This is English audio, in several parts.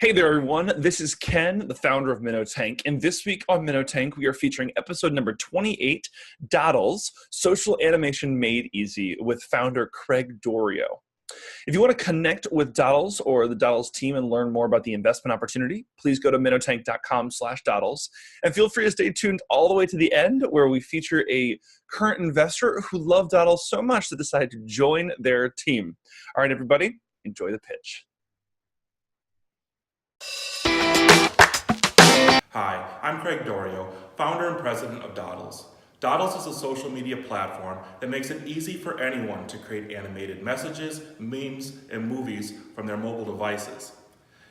Hey there, everyone. This is Ken, the founder of MinnoTank. And this week on MinnoTank, we are featuring episode number 28, Dodles, Social Animation Made Easy, with founder Craig Doriot. If you want to connect with Dodles or the Dodles team and learn more about the investment opportunity, please go to minnotank.com/Dodles. And feel free to stay tuned all the way to the end, where we feature a current investor who loved Dodles so much that decided to join their team. All right, everybody, enjoy the pitch. Hi, I'm Craig Doriot, founder and president of Dodles. Dodles is a social media platform that makes it easy for anyone to create animated messages, memes, and movies from their mobile devices.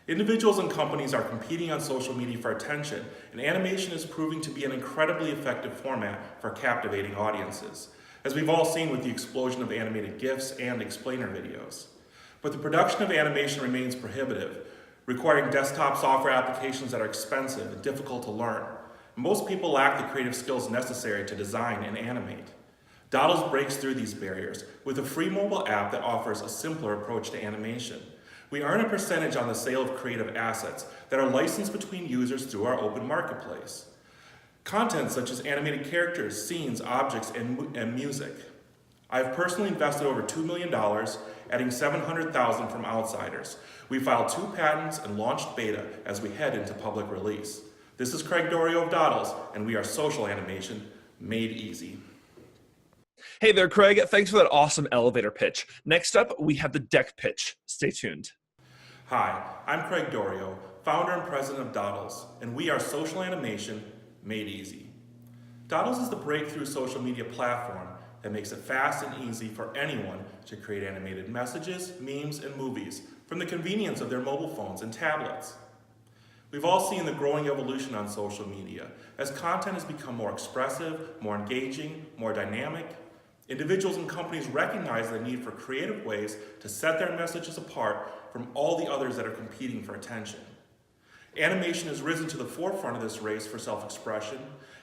Individuals and companies are competing on social media for attention, and animation is proving to be an incredibly effective format for captivating audiences, as we've all seen with the explosion of animated GIFs and explainer videos. But the production of animation remains prohibitive, requiring desktop software applications that are expensive and difficult to learn. Most people lack the creative skills necessary to design and animate. Dodles breaks through these barriers with a free mobile app that offers a simpler approach to animation. We earn a percentage on the sale of creative assets that are licensed between users through our open marketplace. Content such as animated characters, scenes, objects, and music. I've personally invested over $2 million, adding $700,000 from outsiders. We filed 2 patents and launched beta as we head into public release. This is Craig Doriot of Dodles, and we are social animation made easy. Hey there, Craig. Thanks for that awesome elevator pitch. Next up, we have the deck pitch. Stay tuned. Hi, I'm Craig Doriot, founder and president of Dodles, and we are social animation made easy. Dodles is the breakthrough social media platform that makes it fast and easy for anyone to create animated messages, memes, and movies from the convenience of their mobile phones and tablets. We've all seen the growing evolution on social media as content has become more expressive, more engaging, more dynamic. Individuals and companies recognize the need for creative ways to set their messages apart from all the others that are competing for attention. Animation has risen to the forefront of this race for self-expression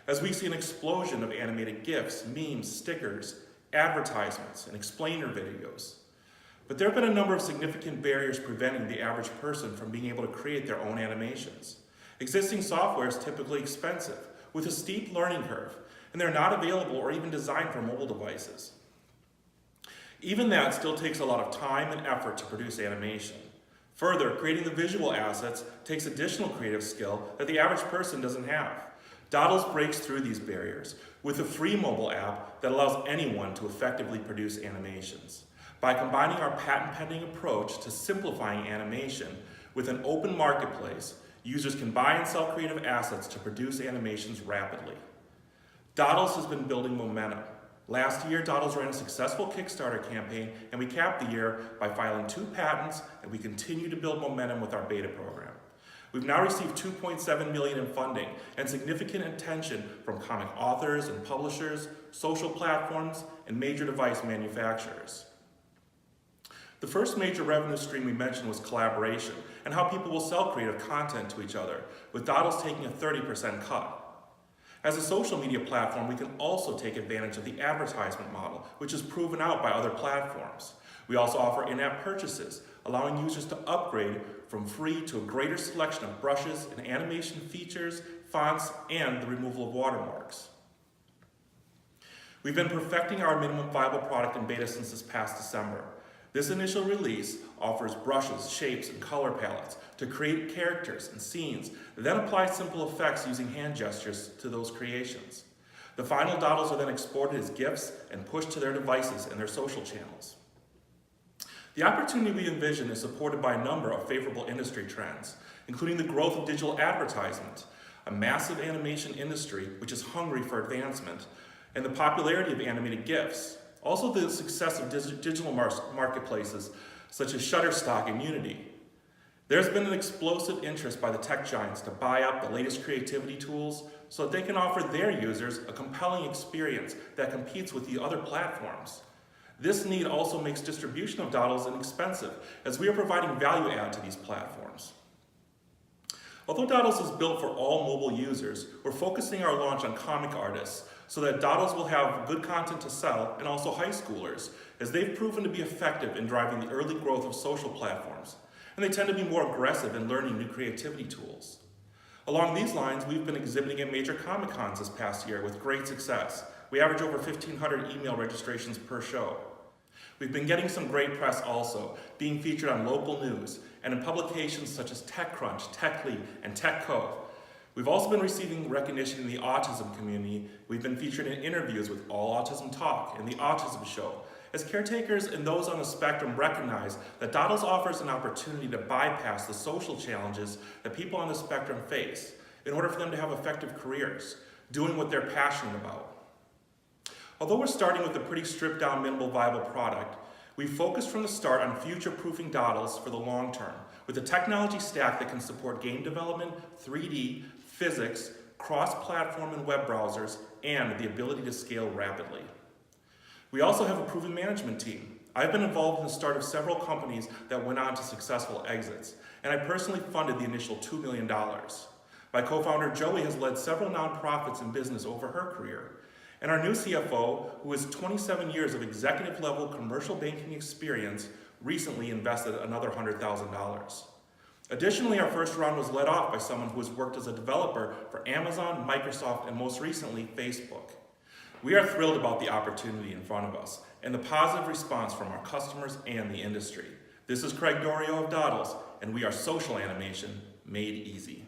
as we see an explosion of animated GIFs, memes, stickers, advertisements, and explainer videos. But there have been a number of significant barriers preventing the average person from being able to create their own animations. Existing software is typically expensive, with a steep learning curve, and they're not available or even designed for mobile devices. Even that still takes a lot of time and effort to produce animation. Further, creating the visual assets takes additional creative skill that the average person doesn't have. Dodles breaks through these barriers with a free mobile app that allows anyone to effectively produce animations. By combining our patent-pending approach to simplifying animation with an open marketplace, users can buy and sell creative assets to produce animations rapidly. Dodles has been building momentum. Last year, Dodles ran a successful Kickstarter campaign, and we capped the year by filing 2 patents, and we continue to build momentum with our beta program. We've now received $2.7 million in funding and significant attention from comic authors and publishers, social platforms, and major device manufacturers. The first major revenue stream we mentioned was collaboration and how people will sell creative content to each other, with Dodles taking a 30% cut. As a social media platform, we can also take advantage of the advertisement model, which is proven out by other platforms. We also offer in-app purchases, allowing users to upgrade from free to a greater selection of brushes and animation features, fonts, and the removal of watermarks. We've been perfecting our minimum viable product in beta since this past December. This initial release offers brushes, shapes, and color palettes to create characters and scenes, then apply simple effects using hand gestures to those creations. The final Dodles are then exported as GIFs and pushed to their devices and their social channels. The opportunity we envision is supported by a number of favorable industry trends, including the growth of digital advertisement, a massive animation industry which is hungry for advancement, and the popularity of animated GIFs. Also the success of digital marketplaces such as Shutterstock and Unity. There's been an explosive interest by the tech giants to buy up the latest creativity tools so that they can offer their users a compelling experience that competes with the other platforms. This need also makes distribution of Dodles inexpensive, as we are providing value add to these platforms. Although Dodles is built for all mobile users, we're focusing our launch on comic artists so that Dodles will have good content to sell, and also high schoolers, as they've proven to be effective in driving the early growth of social platforms. and they tend to be more aggressive in learning new creativity tools. Along these lines, we've been exhibiting at major Comic-Cons this past year with great success. We average over 1,500 email registrations per show. We've been getting some great press also, being featured on local news and in publications such as TechCrunch, TechLead, and TechCove. We've also been receiving recognition in the autism community. We've been featured in interviews with All Autism Talk and the Autism Show, as caretakers and those on the spectrum recognize that Dodles offers an opportunity to bypass the social challenges that people on the spectrum face in order for them to have effective careers, doing what they're passionate about. Although we're starting with a pretty stripped down, minimal viable product, we focused from the start on future-proofing Dodles for the long term, with a technology stack that can support game development, 3D, physics, cross-platform and web browsers, and the ability to scale rapidly. We also have a proven management team. I've been involved in the start of several companies that went on to successful exits, and I personally funded the initial $2 million. My co-founder Joey has led several nonprofits in business over her career. And our new CFO, who has 27 years of executive-level commercial banking experience, recently invested another $100,000. Additionally, our first round was led off by someone who has worked as a developer for Amazon, Microsoft, and most recently, Facebook. We are thrilled about the opportunity in front of us and the positive response from our customers and the industry. This is Craig Doriot of Dodles, and we are social animation made easy.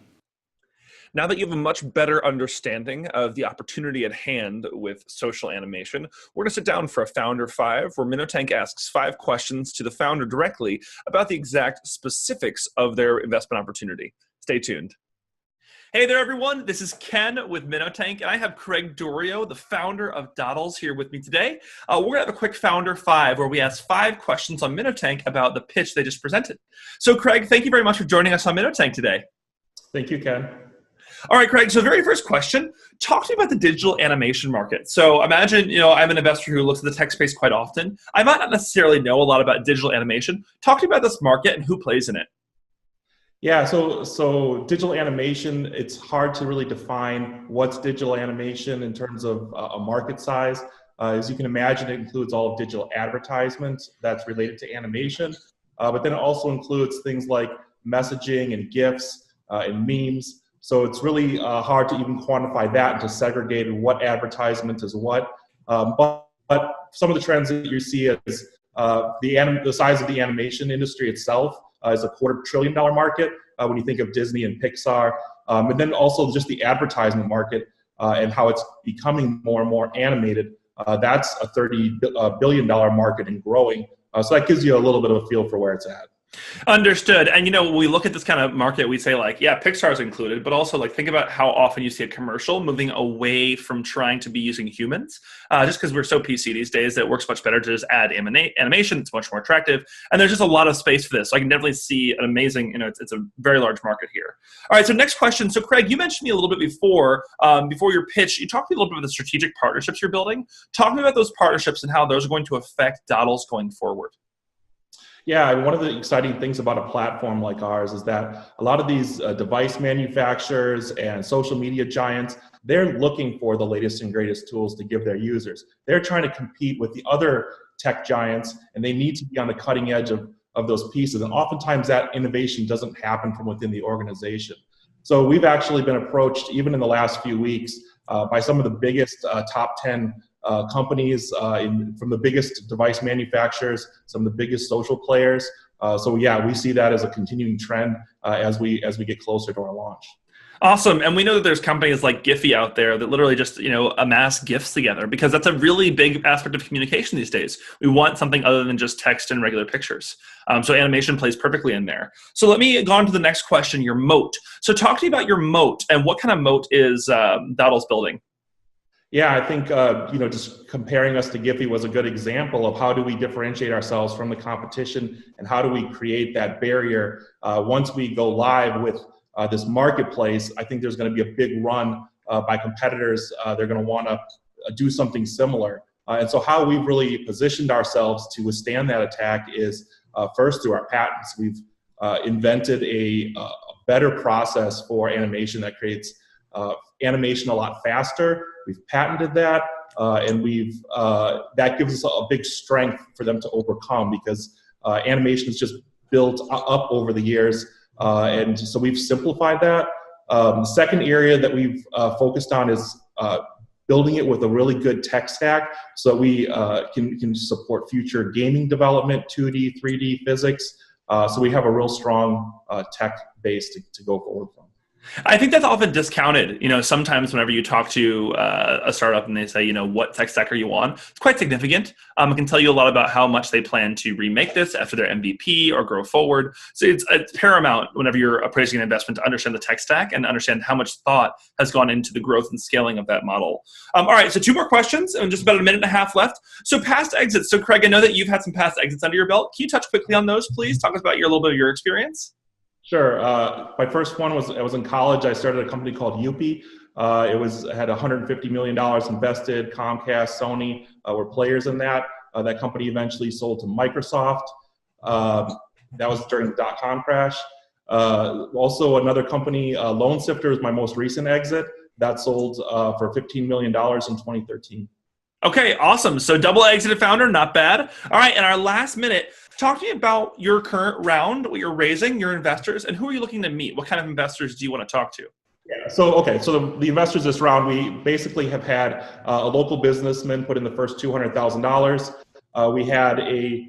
Now that you have a much better understanding of the opportunity at hand with social animation, we're going to sit down for a Founder 5, where MinnoTank asks 5 questions to the founder directly about the exact specifics of their investment opportunity. Stay tuned. Hey there, everyone. This is Ken with MinnoTank, and I have Craig Doriot, the founder of Dodles, here with me today. We're going to have a quick Founder 5, where we ask 5 questions on MinnoTank about the pitch they just presented. So, Craig, thank you very much for joining us on MinnoTank today. Thank you, Ken. All right, Craig, so the very first question, talk to me about the digital animation market. So imagine, I'm an investor who looks at the tech space quite often. I might not necessarily know a lot about digital animation. Talk to me about this market and who plays in it. Yeah, so digital animation, it's hard to really define what's digital animation in terms of a market size. As you can imagine, it includes all of digital advertisements that's related to animation, but then it also includes things like messaging and GIFs and memes. So it's really hard to even quantify that and to segregate what advertisement is what. But some of the trends that you see is the size of the animation industry itself is a $250 billion market when you think of Disney and Pixar. And then also just the advertisement market and how it's becoming more and more animated. That's a $30 billion market and growing. So that gives you a little bit of a feel for where it's at. Understood. And, when we look at this kind of market, we say Pixar is included, but also think about how often you see a commercial moving away from trying to be using humans, just because we're so PC these days that it works much better to just add animation. It's much more attractive. And there's just a lot of space for this. So I can definitely see an amazing, it's a very large market here. All right. So next question. So Craig, you mentioned me a little bit before your pitch, you talked to me a little bit about the strategic partnerships you're building. Talk to me about those partnerships and how those are going to affect Dodles going forward. Yeah, one of the exciting things about a platform like ours is that a lot of these device manufacturers and social media giants, they're looking for the latest and greatest tools to give their users. They're trying to compete with the other tech giants, and they need to be on the cutting edge of those pieces. And oftentimes that innovation doesn't happen from within the organization. So we've actually been approached, even in the last few weeks, by some of the biggest top 10 companies from the biggest device manufacturers, some of the biggest social players. So yeah, we see that as a continuing trend as we get closer to our launch. Awesome. And we know that there's companies like Giphy out there that literally just, amass GIFs together, because that's a really big aspect of communication these days. We want something other than just text and regular pictures. So animation plays perfectly in there. So let me go on to the next question, your moat. So talk to me about your moat and what kind of moat is Dodles building? Yeah, I think just comparing us to Giphy was a good example of how do we differentiate ourselves from the competition and how do we create that barrier. Once we go live with this marketplace, I think there's going to be a big run by competitors. They're going to want to do something similar. And so how we've really positioned ourselves to withstand that attack is first through our patents. We've invented a better process for animation that creates animation a lot faster. We've patented that, and that gives us a big strength for them to overcome, because animation is just built up over the years. And so we've simplified that. The second area that we've focused on is building it with a really good tech stack so that we can support future gaming development, 2D, 3D physics. So we have a real strong tech base to go forward from. I think that's often discounted. Sometimes whenever you talk to a startup and they say, what tech stack are you on? It's quite significant. I can tell you a lot about how much they plan to remake this after their MVP or grow forward. So it's paramount whenever you're appraising an investment to understand the tech stack and understand how much thought has gone into the growth and scaling of that model. All right, so 2 more questions and just about a minute and a half left. So past exits. So Craig, I know that you've had some past exits under your belt. Can you touch quickly on those, please? Talk us about a little bit of your experience. Sure. My first one I was in college. I started a company called Yupi. It had $150 million invested. Comcast, Sony were players in that. That company eventually sold to Microsoft. That was during the dot-com crash. Also, another company, Loan Sifter, is my most recent exit. That sold for $15 million in 2013. Okay, awesome. So double exited founder, not bad. All right, in our last minute, talk to me about your current round, what you're raising, your investors, and who are you looking to meet? What kind of investors do you want to talk to? Yeah, so the investors this round, we basically have had a local businessman put in the first $200,000. We had a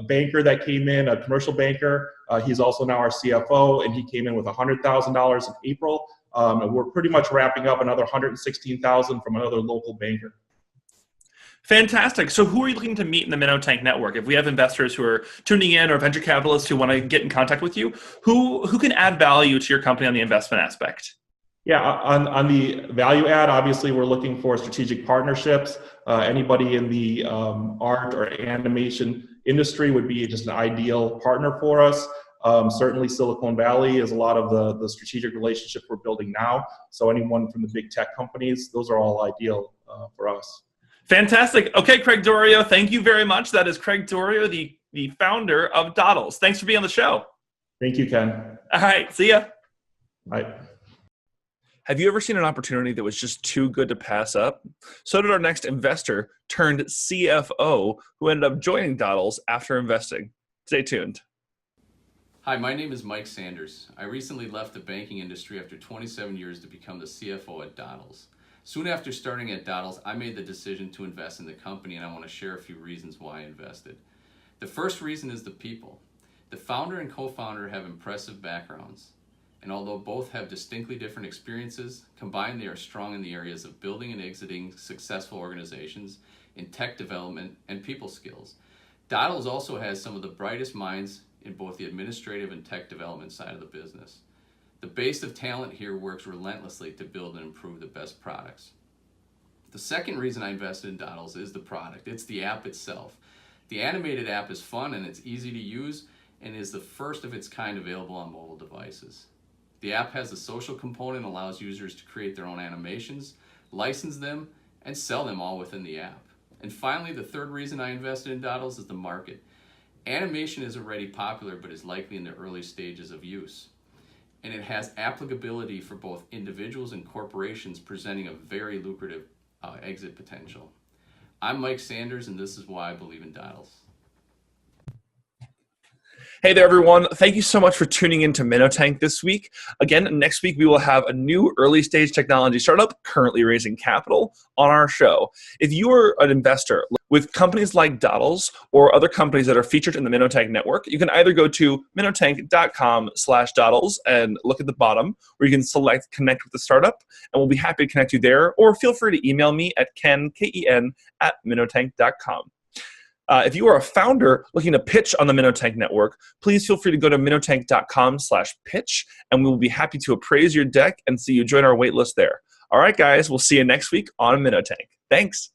banker that came in, a commercial banker. He's also now our CFO, and he came in with $100,000 in April. And we're pretty much wrapping up another $116,000 from another local banker. Fantastic. So who are you looking to meet in the MinnoTank network? If we have investors who are tuning in or venture capitalists who want to get in contact with you, who can add value to your company on the investment aspect? Yeah, on the value add, obviously we're looking for strategic partnerships. Anybody in the art or animation industry would be just an ideal partner for us. Certainly Silicon Valley is a lot of the strategic relationships we're building now. So anyone from the big tech companies, those are all ideal for us. Fantastic. Okay, Craig Doriot, thank you very much. That is Craig Doriot, the founder of Dodles. Thanks for being on the show. Thank you, Ken. All right, see ya. Bye. Have you ever seen an opportunity that was just too good to pass up? So did our next investor turned CFO who ended up joining Dodles after investing. Stay tuned. Hi, my name is Mike Sanders. I recently left the banking industry after 27 years to become the CFO at Dodles. Soon after starting at Dodles, I made the decision to invest in the company, and I want to share a few reasons why I invested. The first reason is the people. The founder and co-founder have impressive backgrounds, and although both have distinctly different experiences, combined they are strong in the areas of building and exiting successful organizations, in tech development, and people skills. Dodles also has some of the brightest minds in both the administrative and tech development side of the business. The base of talent here works relentlessly to build and improve the best products. The second reason I invested in Dodles is the product. It's the app itself. The animated app is fun and it's easy to use and is the first of its kind available on mobile devices. The app has a social component and allows users to create their own animations, license them, and sell them all within the app. And finally, the third reason I invested in Dodles is the market. Animation is already popular but is likely in the early stages of use. And it has applicability for both individuals and corporations, presenting a very lucrative exit potential. I'm Mike Sanders, and this is why I believe in Dodles. Hey there, everyone. Thank you so much for tuning in to MinnoTank this week. Again, next week we will have a new early-stage technology startup currently raising capital on our show. If you are an investor with companies like Dodles or other companies that are featured in the MinnoTank network, you can either go to minnotank.com/Dodles and look at the bottom where you can select Connect with the Startup, and we'll be happy to connect you there, or feel free to email me at ken@minnotank.com. If you are a founder looking to pitch on the MinnoTank network, please feel free to go to minnotank.com/pitch, and we will be happy to appraise your deck and see you join our waitlist there. All right, guys, we'll see you next week on MinnoTank. Thanks.